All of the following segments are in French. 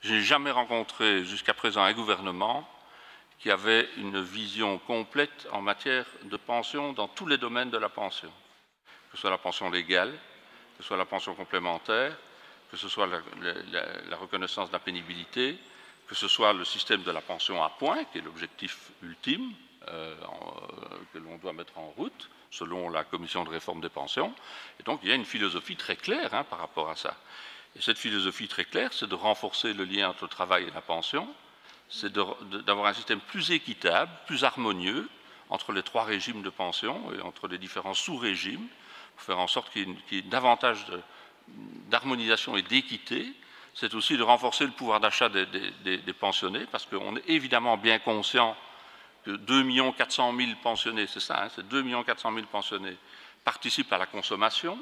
Je n'ai jamais rencontré jusqu'à présent un gouvernement qui avait une vision complète en matière de pension dans tous les domaines de la pension, que ce soit la pension légale, que ce soit la pension complémentaire, que ce soit la reconnaissance de la pénibilité, que ce soit le système de la pension à points, qui est l'objectif ultime que l'on doit mettre en route, selon la Commission de réforme des pensions. Et donc, il y a une philosophie très claire par rapport à ça. Et cette philosophie très claire, c'est de renforcer le lien entre le travail et la pension, c'est d'avoir un système plus équitable, plus harmonieux entre les trois régimes de pension et entre les différents sous-régimes, pour faire en sorte qu'il y ait davantage d'harmonisation et d'équité. C'est aussi de renforcer le pouvoir d'achat des pensionnés, parce qu'on est évidemment bien conscient que 2 400 000 pensionnés, c'est ça, c'est 2 400 000 pensionnés, participent à la consommation,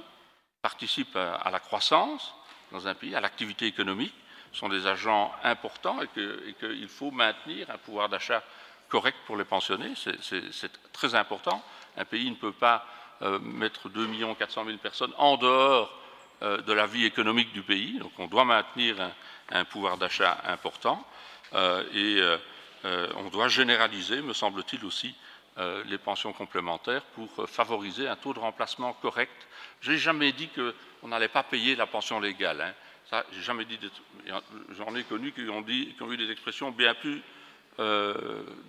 participent à la croissance dans un pays, à l'activité économique, sont des agents importants et qu'il faut maintenir un pouvoir d'achat correct pour les pensionnés. C'est très important. Un pays ne peut pas mettre 2 400 000 personnes en dehors de la vie économique du pays. Donc on doit maintenir un pouvoir d'achat important on doit généraliser, me semble-t-il aussi, les pensions complémentaires pour favoriser un taux de remplacement correct. Je n'ai jamais dit qu'on n'allait pas payer la pension légale. Ça, j'ai jamais dit. J'en ai connu qui ont eu des expressions bien plus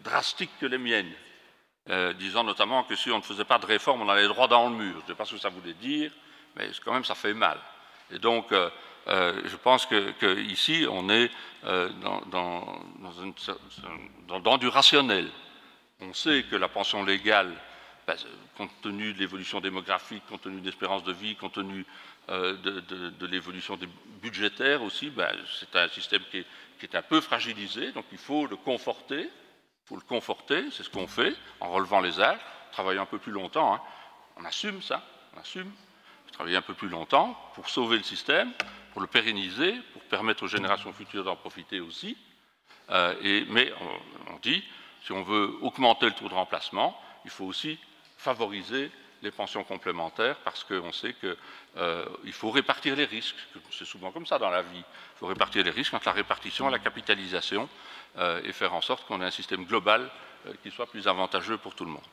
drastiques que les miennes, disant notamment que si on ne faisait pas de réforme, on allait droit dans le mur. Je ne sais pas ce que ça voulait dire, mais quand même, ça fait mal. Et donc, je pense qu'ici, on est dans du rationnel. On sait que la pension légale, compte tenu de l'évolution démographique, compte tenu de l'espérance de vie, compte tenu de l'évolution budgétaire aussi, c'est un système qui est un peu fragilisé, donc il faut le conforter. C'est ce qu'on fait en relevant les âges, travaillant un peu plus longtemps. On assume ça, on assume. Travailler un peu plus longtemps pour sauver le système, pour le pérenniser, pour permettre aux générations futures d'en profiter aussi. Mais on dit, si on veut augmenter le taux de remplacement, il faut aussi favoriser les pensions complémentaires parce qu'on sait qu'il faut répartir les risques. C'est souvent comme ça dans la vie. Il faut répartir les risques entre la répartition et la capitalisation et faire en sorte qu'on ait un système global qui soit plus avantageux pour tout le monde.